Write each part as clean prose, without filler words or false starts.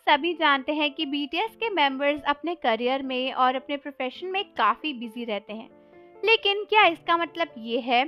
सभी जानते हैं कि बीटीएस के मेंबर्स अपने करियर में और अपने प्रोफेशन में काफ़ी बिजी रहते हैं। लेकिन क्या इसका मतलब ये है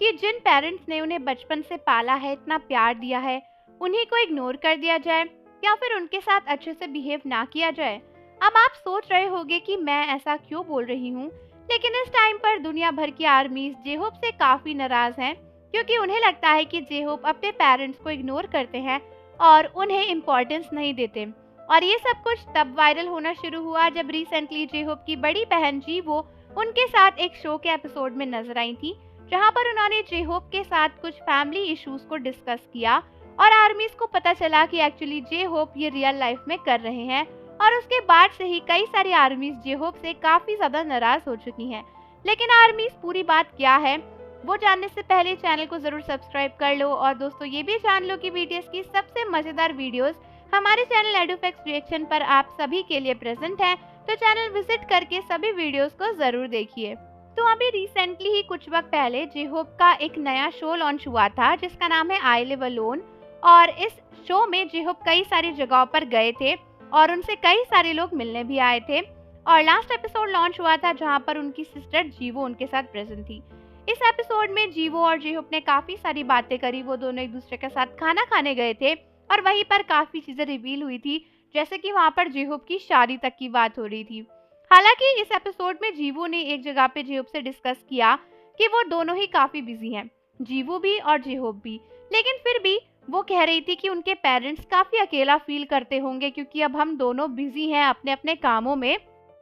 कि जिन पेरेंट्स ने उन्हें बचपन से पाला है, इतना प्यार दिया है, उन्हीं को इग्नोर कर दिया जाए या फिर उनके साथ अच्छे से बिहेव ना किया जाए? अब आप सोच रहे होंगे कि मैं ऐसा क्यों बोल रही हूँ, लेकिन इस टाइम पर दुनिया भर की आर्मीज जेहोप से काफ़ी नाराज़ हैं क्योंकि उन्हें लगता है कि जेहोप अपने पेरेंट्स को इग्नोर करते हैं और उन्हें इम्पोर्टेंस नहीं देते। और ये सब कुछ तब वायरल होना शुरू हुआ जब रिसेंटली जेहोप की बड़ी बहन जीवो उनके साथ एक शो के एपिसोड में नजर आई थी, जहां पर उन्होंने जेहोप के साथ कुछ फैमिली इश्यूज को डिस्कस किया और आर्मीज को पता चला कि एक्चुअली जेहोप ये रियल लाइफ में कर रहे हैं। और उसके बाद से ही कई सारी आर्मीज जेहोप से काफी ज्यादा नाराज हो चुकी हैं। लेकिन आर्मीज पूरी बात क्या है वो जानने से पहले चैनल को जरूर सब्सक्राइब कर लो। और दोस्तों ये भी जान लो कि बीटीएस की सबसे मजेदार वीडियोस हमारे चैनल एडुफैक्ट्स रिएक्शन पर आप सभी के लिए प्रेजेंट है, तो चैनल विजिट करके सभी वीडियोस को जरूर देखिए। तो अभी रिसेंटली ही कुछ वक्त पहले जेहोप का एक नया शो लॉन्च हुआ था जिसका नाम है आई लिव अलोन। और इस शो में जेहोप कई सारी जगहों पर गए थे और उनसे कई सारे लोग मिलने भी आए थे। और लास्ट एपिसोड लॉन्च हुआ था जहां पर उनकी सिस्टर जीवो उनके साथ प्रेजेंट थी। इस एपिसोड में जीवो और जेहोप ने काफी सारी बातें करी। वो दोनों एक दूसरे के साथ खाना खाने गए थे और वहीं पर काफी चीजें रिवील हुई थी, जैसे कि वहां पर जेहोप की शादी तक की बात हो रही थी। हालांकि इस एपिसोड में जीवो ने एक जगह पे जेहोप से डिस्कस किया कि वो दोनों ही काफी बिजी हैं, जीवो भी और जेहोप भी। लेकिन फिर भी वो कह रही थी कि उनके पेरेंट्स काफी अकेला फील करते होंगे क्योंकि अब हम दोनों बिजी हैं अपने अपने कामों में।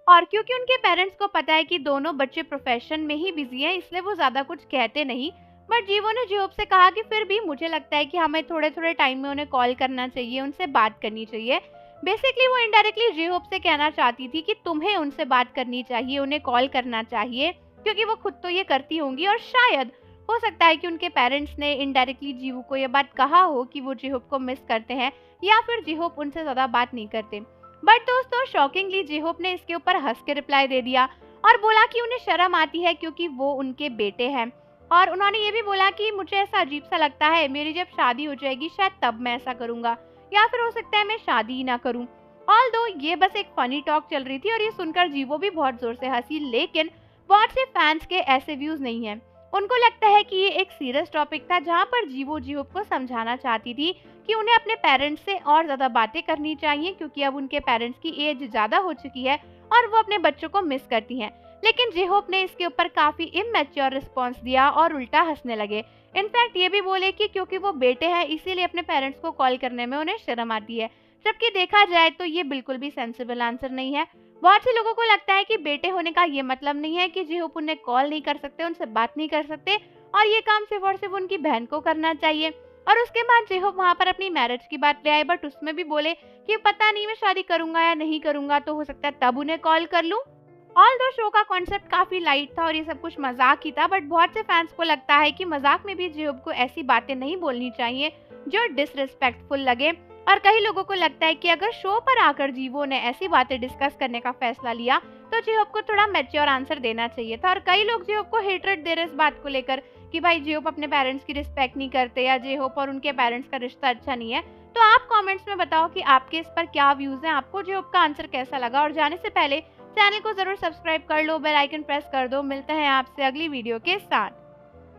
और क्योंकि उनके पेरेंट्स को पता है कि दोनों बच्चे प्रोफेशन में ही बिजी हैं, इसलिए वो ज्यादा कुछ कहते नहीं। बट जीवो ने जेहोप से कहा कि फिर भी मुझे लगता है कि हमें थोड़े थोड़े टाइम में उन्हें कॉल करना चाहिए, उनसे बात करनी चाहिए। बेसिकली वो इनडायरेक्टली जेहोप से कहना चाहती थी कि तुम्हें उनसे बात करनी चाहिए, उन्हें कॉल करना चाहिए, क्योंकि वो खुद तो ये करती होंगी। और शायद हो सकता है कि उनके पेरेंट्स ने इनडायरेक्टली जीवो को ये बात कहा हो कि वो जेहोप को मिस करते हैं या फिर जेहोप उनसे ज्यादा बात नहीं करते। बट दोस्तों शॉकिंगली जेहोप ने इसके ऊपर हंस के रिप्लाई दे दिया और बोला कि उन्हें शर्म आती है क्योंकि वो उनके बेटे हैं। और उन्होंने ये भी बोला कि मुझे ऐसा अजीब सा लगता है, मेरी जब शादी हो जाएगी शायद तब मैं ऐसा करूंगा, या फिर हो सकता है मैं शादी ही ना करूं। ऑल्दो ये बस एक फनी टॉक चल रही थी और ये सुनकर जीवो भी बहुत जोर से हंसी, लेकिन बहुत से फैंस के ऐसे व्यूज नहीं है। उनको लगता है कि ये एक सीरियस टॉपिक था जहाँ पर जीवो जेहोप को समझाना चाहती थी कि उन्हें अपने पेरेंट्स से और ज्यादा बातें करनी चाहिए क्योंकि अब उनके पेरेंट्स की एज ज्यादा हो चुकी है और वो अपने बच्चों को मिस करती हैं। लेकिन जेहोप ने इसके ऊपर काफी इमैच्योर रिस्पॉन्स दिया और उल्टा हंसने लगे। इनफैक्ट ये भी बोले कि क्योंकि वो बेटे हैं इसीलिए अपने पेरेंट्स को कॉल करने में उन्हें शर्म आती है, जबकि देखा जाए तो ये बिल्कुल भी सेंसिबल आंसर नहीं है। बहुत से लोगों को लगता है कि बेटे होने का ये मतलब नहीं है कि जेहोप उन्हें कॉल नहीं कर सकते, उनसे बात नहीं कर सकते और ये काम सिर्फ और सिर्फ उनकी बहन को करना चाहिए। और उसके बाद जेहोप वहाँ पर अपनी मैरिज की बात ले आए, बट उसमें भी बोले कि पता नहीं मैं शादी करूंगा या नहीं करूंगा, तो हो सकता है तब उन्हें कॉल कर लूं। ऑल दो शो का कॉन्सेप्ट काफी लाइट था और ये सब कुछ मजाक ही था, बट बहुत से फैंस को लगता है कि मजाक में भी जेहोप को ऐसी बातें नहीं बोलनी चाहिए जो डिसरिस्पेक्टफुल लगे। और कई लोगों को लगता है कि अगर शो पर आकर जीवो ने ऐसी बातें डिस्कस करने का फैसला लिया तो जेहोप को थोड़ा मैच्योर आंसर देना चाहिए था। और कई लोग जेहोप को हेटरेट दे रहे इस बात को लेकर कि भाई जेहोप अपने पेरेंट्स की रिस्पेक्ट नहीं करते या जेहोप और उनके पेरेंट्स का रिश्ता अच्छा नहीं है। तो आप कमेंट्स में बताओ कि आपके इस पर क्या व्यूज हैं, आपको जेहोप का आंसर कैसा लगा। और जाने से पहले चैनल को जरूर सब्सक्राइब कर लो, बेल आइकन प्रेस कर दो। मिलते हैं आपसे अगली वीडियो के साथ।